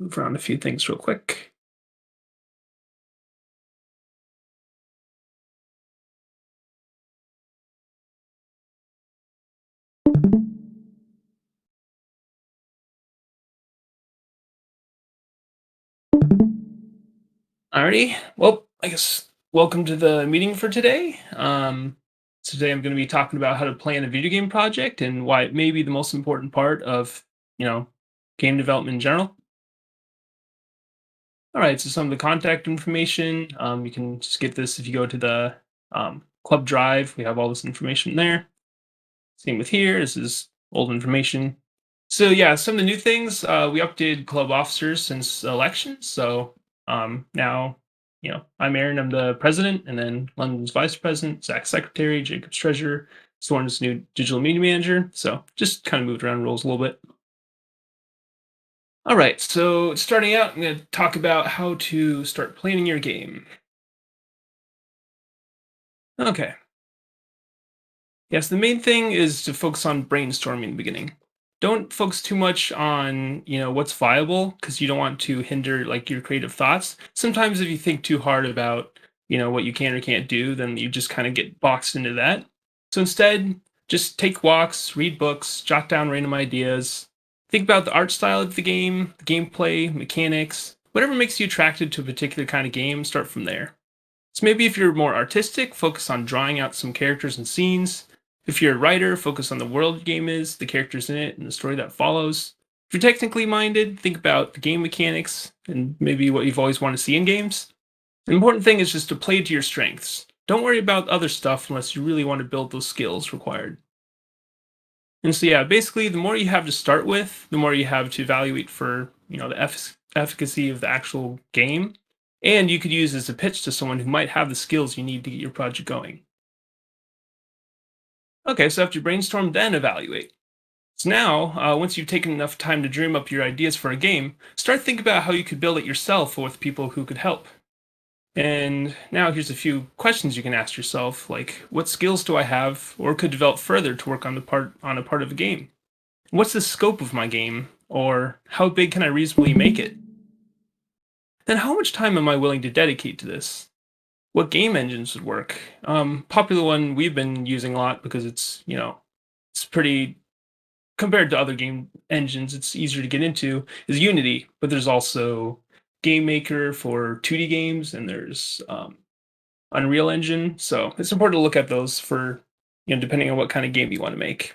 Move around a few things real quick. Alrighty. Well, I guess welcome to the meeting for today. Today I'm going to be talking about how to plan a video game project and why it may be the most important part of, you know, game development in general. All right. So some of the contact information, you can just get this if you go to the club drive. We have all this information there. Same with here. This is old information. So yeah, some of the new things, we updated club officers since the election. So now, I'm Aaron, I'm the president, and then London's vice president, Zach's secretary, Jacob's treasurer, Soren's new digital media manager. So just kind of moved around roles a little bit. All right, so starting out, I'm going to talk about how to start planning your game. Okay. Yes, the main thing is to focus on brainstorming in the beginning. Don't focus too much on, what's viable because you don't want to hinder like your creative thoughts. Sometimes if you think too hard about, what you can or can't do, then you just kind of get boxed into that. So instead, just take walks, read books, jot down random ideas. Think about the art style of the game, the gameplay, mechanics, whatever makes you attracted to a particular kind of game, start from there. So maybe if you're more artistic, focus on drawing out some characters and scenes. If you're a writer, focus on the world the game is, the characters in it, and the story that follows. If you're technically minded, think about the game mechanics and maybe what you've always wanted to see in games. The important thing is just to play to your strengths. Don't worry about other stuff unless you really want to build those skills required. And so, yeah, basically, the more you have to start with, the more you have to evaluate for, the efficacy of the actual game. And you could use as a pitch to someone who might have the skills you need to get your project going. Okay, so after you brainstorm, then evaluate. So now, once you've taken enough time to dream up your ideas for a game, start thinking about how you could build it yourself or with people who could help. And now here's a few questions you can ask yourself, like what skills do I have or could develop further to work on a part of a game? What's the scope of my game? Or how big can I reasonably make it? Then how much time am I willing to dedicate to this? What game engines would work? Popular one we've been using a lot because it's pretty compared to other game engines, it's easier to get into is Unity, but there's also Game Maker for 2D games, and there's Unreal Engine. So it's important to look at those for depending on what kind of game you want to make.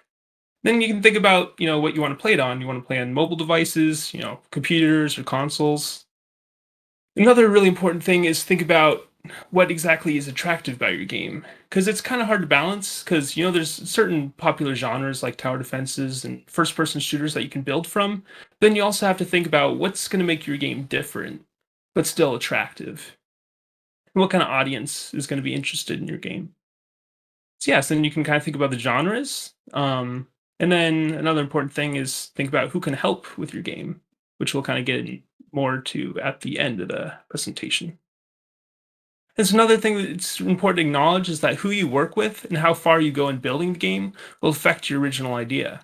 Then you can think about what you want to play it on. You want to play on mobile devices, computers or consoles. Another really important thing is think about what exactly is attractive about your game because it's kind of hard to balance because there's certain popular genres like tower defenses and first person shooters that you can build from. Then you also have to think about what's going to make your game different but still attractive, and what kind of audience is going to be interested in your game. So yes, then you can kind of think about the genres. And then another important thing is think about who can help with your game, which we'll kind of get more to at the end of the presentation. There's another thing that's important to acknowledge is that who you work with and how far you go in building the game will affect your original idea.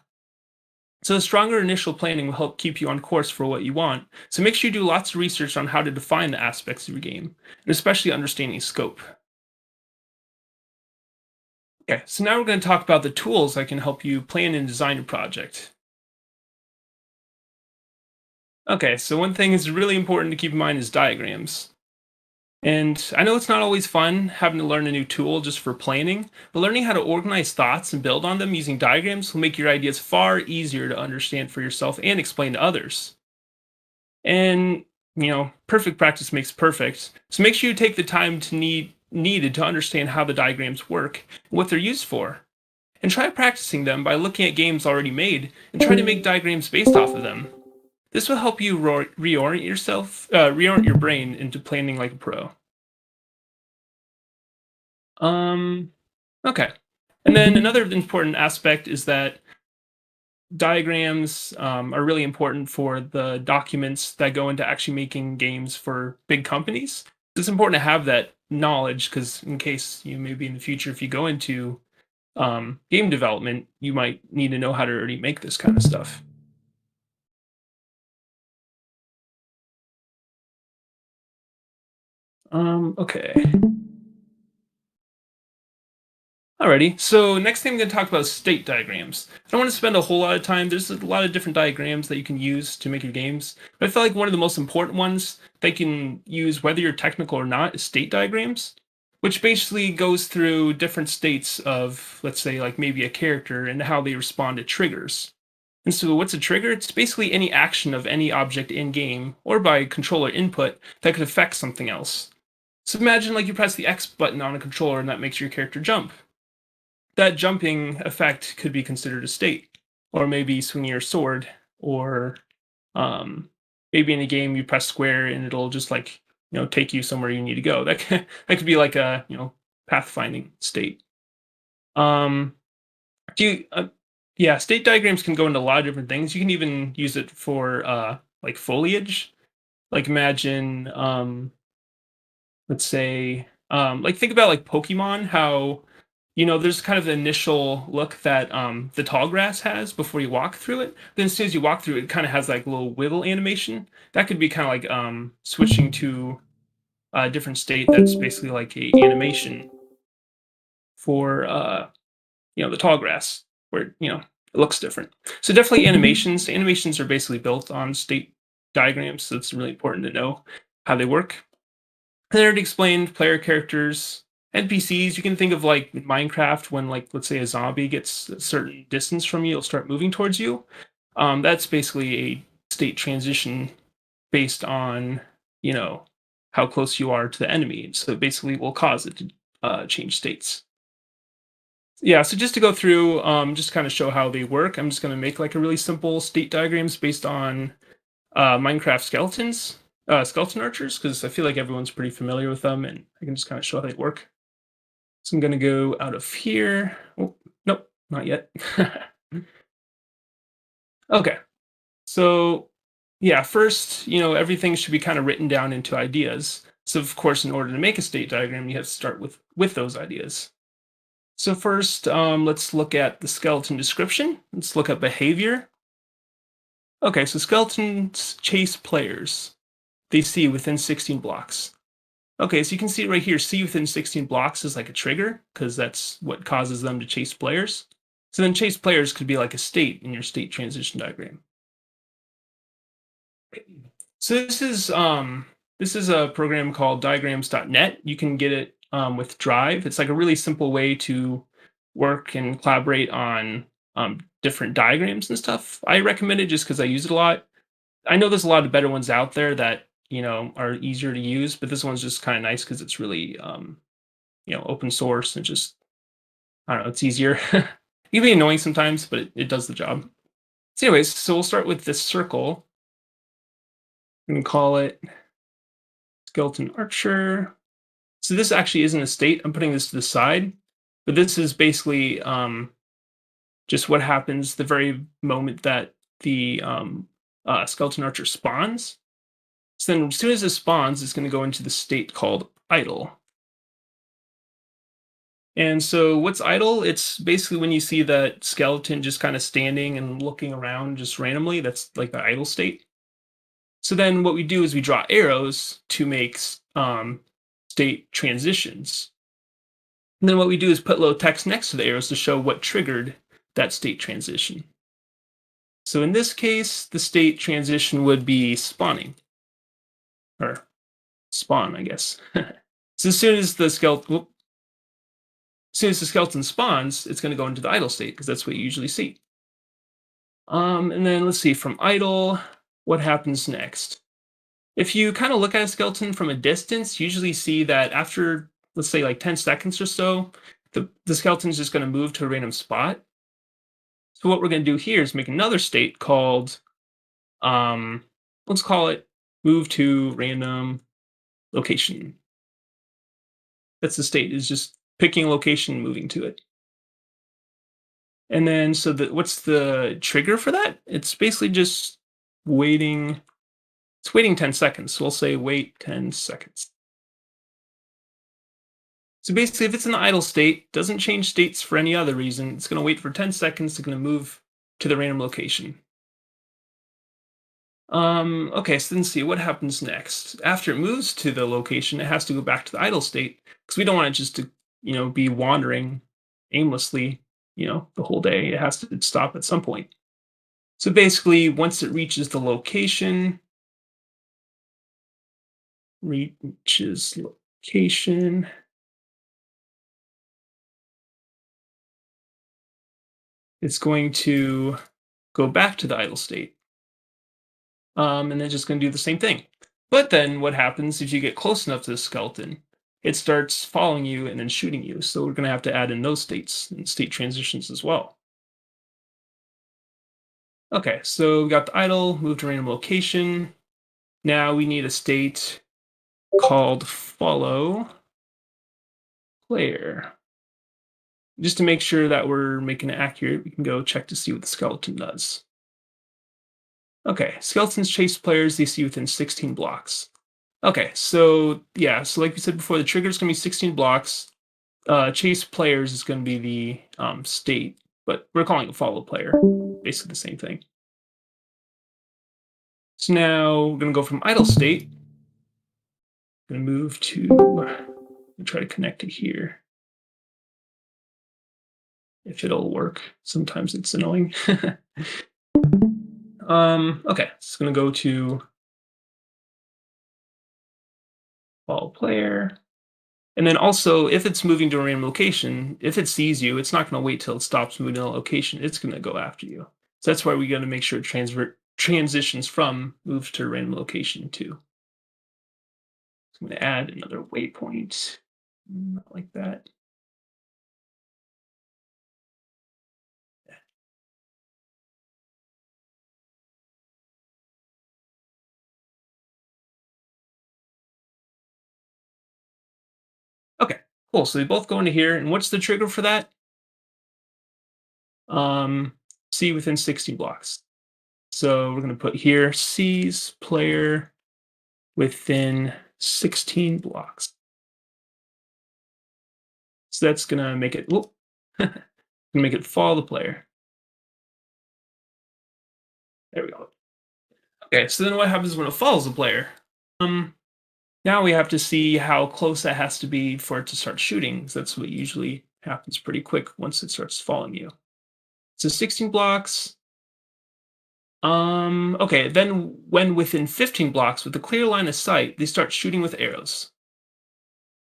So a stronger initial planning will help keep you on course for what you want. So make sure you do lots of research on how to define the aspects of your game, and especially understanding scope. Okay, so now we're going to talk about the tools that can help you plan and design your project. Okay, so one thing is really important to keep in mind is diagrams. And I know it's not always fun having to learn a new tool just for planning, but learning how to organize thoughts and build on them using diagrams will make your ideas far easier to understand for yourself and explain to others. And, perfect practice makes perfect. So make sure you take the time to needed to understand how the diagrams work and what they're used for. And try practicing them by looking at games already made and try to make diagrams based off of them. This will help you reorient your brain into planning like a pro. Um, okay. And then another important aspect is that diagrams are really important for the documents that go into actually making games for big companies. It's important to have that knowledge because in case you maybe in the future, if you go into game development, you might need to know how to already make this kind of stuff. Okay. Alrighty, so next thing I'm going to talk about is state diagrams. I don't want to spend a whole lot of time. There's a lot of different diagrams that you can use to make your games. But I feel like one of the most important ones they can use, whether you're technical or not, is state diagrams, which basically goes through different states of, let's say, like maybe a character and how they respond to triggers. And so, what's a trigger? It's basically any action of any object in game or by controller input that could affect something else. So, imagine like you press the X button on a controller and that makes your character jump. That jumping effect could be considered a state, or maybe swinging your sword, or um, maybe in a game you press square and it'll just like take you somewhere you need to go. That could be like a pathfinding state. Um, do you, yeah, state diagrams can go into a lot of different things. You can even use it for like foliage. Like imagine let's say like think about like Pokemon, how there's kind of the initial look that the tall grass has before you walk through it. Then as soon as you walk through it, it kind of has like a little wiggle animation. That could be kind of like switching to a different state that's basically like a animation for the tall grass where it looks different. So definitely animations are basically built on state diagrams, so it's really important to know how they work. I already explained player characters, NPCs. You can think of like Minecraft when, like, let's say a zombie gets a certain distance from you, it'll start moving towards you. That's basically a state transition based on you know how close you are to the enemy. So basically, will cause it to change states. Yeah. So just to go through, just kind of show how they work. I'm just going to make like a really simple state diagrams based on Minecraft skeleton archers, because I feel like everyone's pretty familiar with them, and I can just kind of show how they work. So I'm going to go out of here. Oh, nope, not yet. Okay, so yeah, first, everything should be kind of written down into ideas. So of course, in order to make a state diagram, you have to start with those ideas. So first, let's look at the skeleton description. Let's look at behavior. Okay, so skeletons chase players they see within 16 blocks. Okay, so you can see right here, see within 16 blocks is like a trigger because that's what causes them to chase players. So then chase players could be like a state in your state transition diagram. So this is a program called diagrams.net. You can get it with Drive. It's like a really simple way to work and collaborate on different diagrams and stuff. I recommend it just because I use it a lot. I know there's a lot of better ones out there that are easier to use, but this one's just kind of nice because it's really open source and just I don't know, it's easier. It can be annoying sometimes, but it does the job. So, anyways, so we'll start with this circle and call it skeleton archer. So this actually isn't a state. I'm putting this to the side, but this is basically just what happens the very moment that the skeleton archer spawns. So then, as soon as it spawns, it's going to go into the state called idle. And so, what's idle? It's basically when you see that skeleton just kind of standing and looking around just randomly. That's like the idle state. So then, what we do is we draw arrows to make state transitions. And then what we do is put little text next to the arrows to show what triggered that state transition. So in this case, the state transition would be spawning, or spawn, I guess. So as soon as the skeleton spawns, it's going to go into the idle state because that's what you usually see. And then let's see, from idle, what happens next? If you kind of look at a skeleton from a distance, you usually see that after, let's say, like 10 seconds or so, the skeleton's just going to move to a random spot. So what we're going to do here is make another state called, um, let's call it move to random location. That's the state, is just picking a location and moving to it. And then, so what's the trigger for that? It's basically just waiting. It's waiting 10 seconds. So we'll say wait 10 seconds. So basically, if it's in the idle state, doesn't change states for any other reason, it's going to wait for 10 seconds. It's going to move to the random location. Okay, so let's see what happens next. After it moves to the location, it has to go back to the idle state because we don't want it just to, be wandering aimlessly, the whole day. It has to stop at some point. So basically, once it reaches the location, reaches location, it's going to go back to the idle state. And then just going to do the same thing. But then what happens if you get close enough to the skeleton? It starts following you and then shooting you. So we're going to have to add in those states and state transitions as well. Okay, so we got the idle, move to random location. Now we need a state called follow player. Just to make sure that we're making it accurate, we can go check to see what the skeleton does. Okay, skeletons chase players they see within 16 blocks. Okay, so yeah, so like we said before, the trigger is going to be 16 blocks. Chase players is going to be the state, but we're calling it follow player. Basically the same thing. So now we're going to go from idle state. Going to move to try to connect it here. If it'll work, sometimes it's annoying. Okay, it's going to go to follow player. And then also, if it's moving to a random location, if it sees you, it's not going to wait till it stops moving to a location. It's going to go after you. So that's why we got to make sure it transitions from move to a random location too. So I'm going to add another waypoint, not like that. Okay, cool. So they both go into here. And what's the trigger for that? C within 60 blocks. So we're going to put here C's player within 16 blocks. So that's going to make it, whoop, make it follow the player. There we go. Okay, so then what happens when it follows the player? Now we have to see how close that has to be for it to start shooting. So that's what usually happens pretty quick once it starts following you. So 16 blocks. Okay, then when within 15 blocks with a clear line of sight, they start shooting with arrows.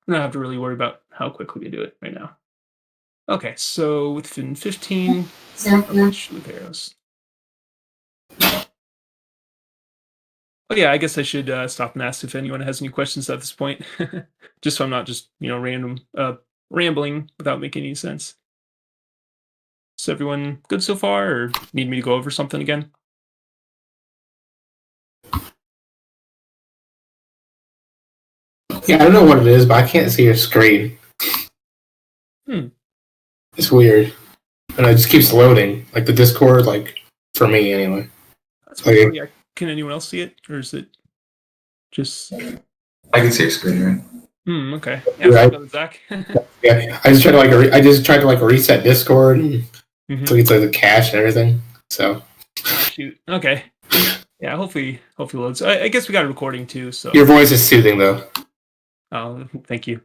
I don't have to really worry about how quickly we do it right now. Okay, so within 15, okay, shoot with arrows. Oh yeah, I guess I should stop and ask if anyone has any questions at this point, just so I'm not just rambling without making any sense. Is everyone good so far, or need me to go over something again? Yeah, I don't know what it is, but I can't see your screen. It's weird. And it just keeps loading. Like the Discord, like for me anyway. That's weird. Oh, yeah. Can anyone else see it, or is it just? I can see your screen, right? Okay. Yeah, Zach. Yeah, I just tried to like reset Discord and delete like the cache and everything. So. Shoot. Okay. Yeah. Hopefully loads. I guess we got a recording too. So. Your voice is soothing though. Oh, thank you.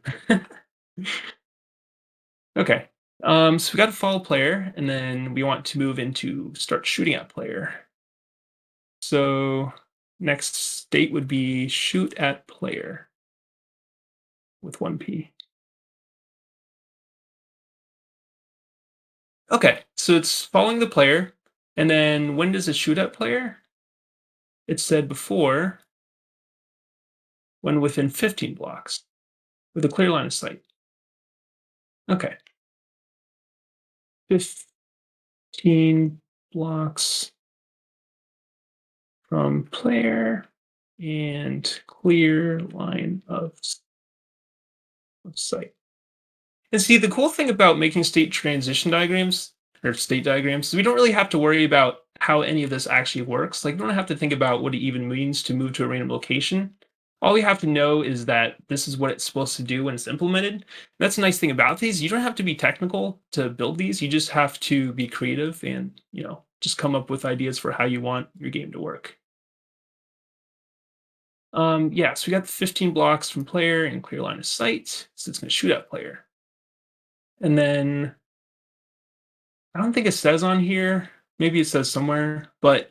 Okay. So we got a follow player, and then we want to move into start shooting at player. So next state would be shoot at player with 1P. Okay, so it's following the player, and then when does it shoot at player? It said before when within 15 blocks with a clear line of sight. Okay. 15 blocks from player and clear line of sight. And see, the cool thing about making state transition diagrams or state diagrams is we don't really have to worry about how any of this actually works. Like, we don't have to think about what it even means to move to a random location. All we have to know is that this is what it's supposed to do when it's implemented. That's a nice thing about these. You don't have to be technical to build these. You just have to be creative and, just come up with ideas for how you want your game to work. Yeah, so we got the 15 blocks from player and clear line of sight, so it's going to shoot at player. And then I don't think it says on here. Maybe it says somewhere, but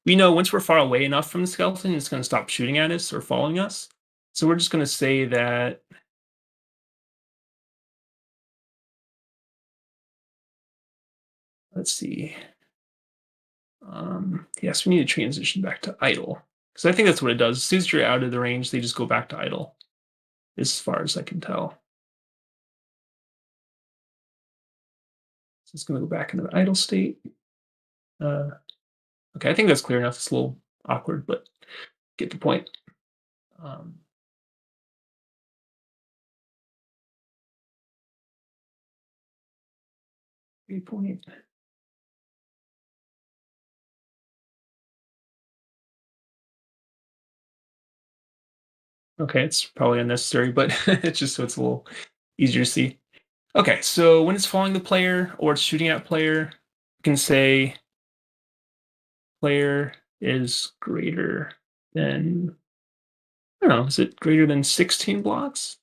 we know once we're far away enough from the skeleton, it's going to stop shooting at us or following us. So we're just going to say that. Let's see. Yes, we need to transition back to idle because I think that's what it does. As soon as you're out of the range, they just go back to idle, as far as I can tell. So it's going to go back into the idle state. Okay, I think that's clear enough. It's a little awkward, but get the point. Um, Point. Okay, it's probably unnecessary, but it's just so it's a little easier to see. Okay, so when it's following the player or it's shooting at player, you can say player is greater than, I don't know, is it greater than 16 blocks?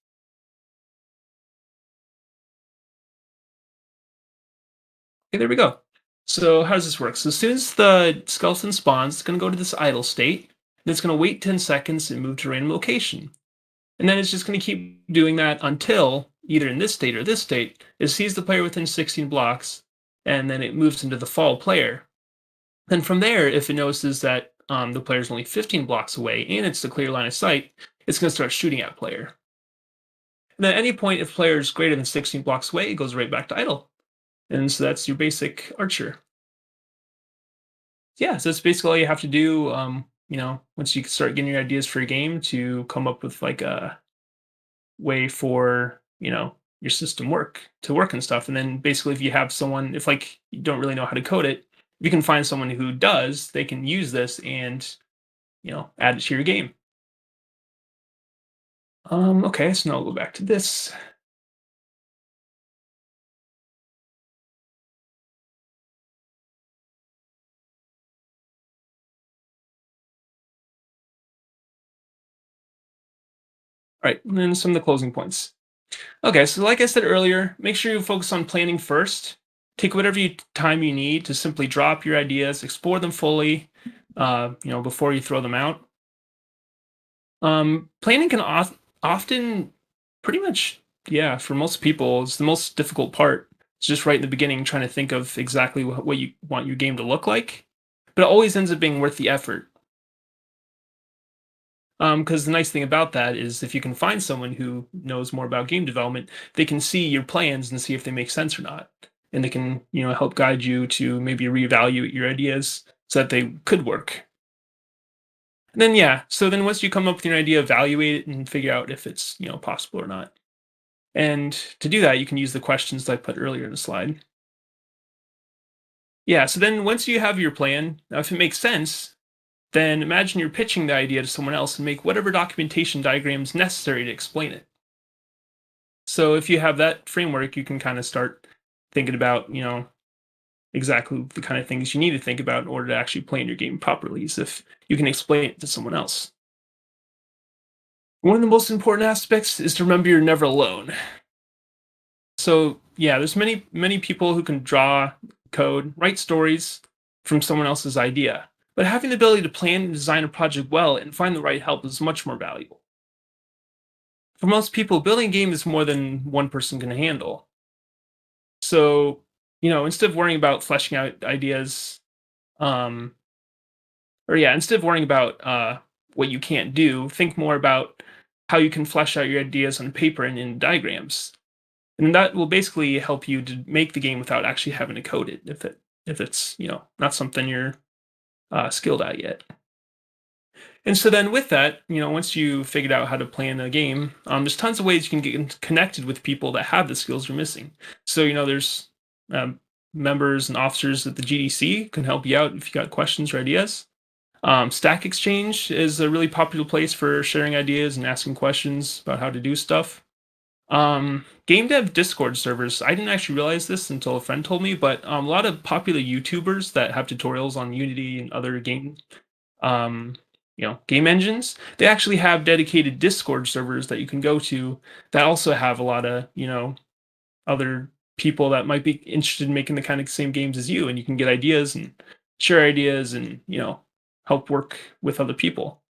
Okay, there we go. So how does this work? So as soon as the skeleton spawns, it's going to go to this idle state, and it's going to wait 10 seconds and move to a random location. And then it's just going to keep doing that until either in this state or this state, it sees the player within 16 blocks, and then it moves into the fall player. Then from there, if it notices that the player is only 15 blocks away and it's the clear line of sight, it's going to start shooting at player. And then at any point, if player is greater than 16 blocks away, it goes right back to idle. And so that's your basic archer. Yeah, so that's basically all you have to do. Once you start getting your ideas for your game to come up with like a way for your system to work and stuff. And then basically, if you have someone, if like you don't really know how to code it, if you can find someone who does, they can use this and add it to your game. Okay, so now I'll go back to this. All right, and then some of the closing points. Okay, so like I said earlier, make sure you focus on planning first. Take whatever time you need to simply drop your ideas, explore them fully, before you throw them out. Planning can often, pretty much, yeah, for most people, it's the most difficult part. It's just right in the beginning, trying to think of exactly what you want your game to look like, but it always ends up being worth the effort. Because the nice thing about that is if you can find someone who knows more about game development, they can see your plans and see if they make sense or not. And they can, help guide you to maybe reevaluate your ideas so that they could work. And then yeah, so then once you come up with your idea, evaluate it and figure out if it's, possible or not. And to do that, you can use the questions that I put earlier in the slide. Yeah, so then once you have your plan, now if it makes sense, then imagine you're pitching the idea to someone else and make whatever documentation diagrams necessary to explain it. So if you have that framework, you can kind of start thinking about, exactly the kind of things you need to think about in order to actually plan your game properly, so if you can explain it to someone else. One of the most important aspects is to remember you're never alone. So yeah, there's many people who can draw, code, write stories from someone else's idea. But having the ability to plan and design a project well and find the right help is much more valuable. For most people, building a game is more than one person can handle. So, instead of worrying about fleshing out ideas, instead of worrying about what you can't do, think more about how you can flesh out your ideas on paper and in diagrams. And that will basically help you to make the game without actually having to code it if it's not something you're skilled at yet. And so then with that, once you figured out how to plan a game, there's tons of ways you can get connected with people that have the skills you're missing. So, there's members and officers at the GDC can help you out if you got questions or ideas. Stack Exchange is a really popular place for sharing ideas and asking questions about how to do stuff. Game dev Discord servers. I didn't actually realize this until a friend told me, but a lot of popular YouTubers that have tutorials on Unity and other game game engines, they actually have dedicated Discord servers that you can go to that also have a lot of, other people that might be interested in making the kind of same games as you, and you can get ideas and share ideas and, help work with other people.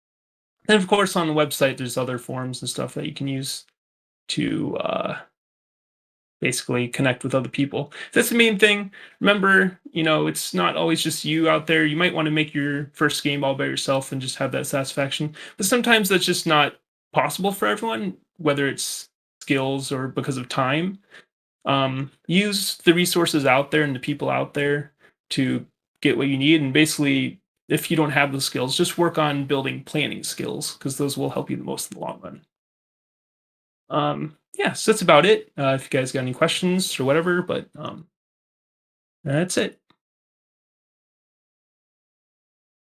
And of course, on the website, there's other forums and stuff that you can use to basically connect with other people. That's the main thing. Remember, it's not always just you out there. You might want to make your first game all by yourself and just have that satisfaction. But sometimes that's just not possible for everyone, whether it's skills or because of time. Use the resources out there and the people out there to get what you need. And basically, if you don't have those skills, just work on building planning skills because those will help you the most in the long run. Yeah, so that's about it. If you guys got any questions or whatever, but that's it.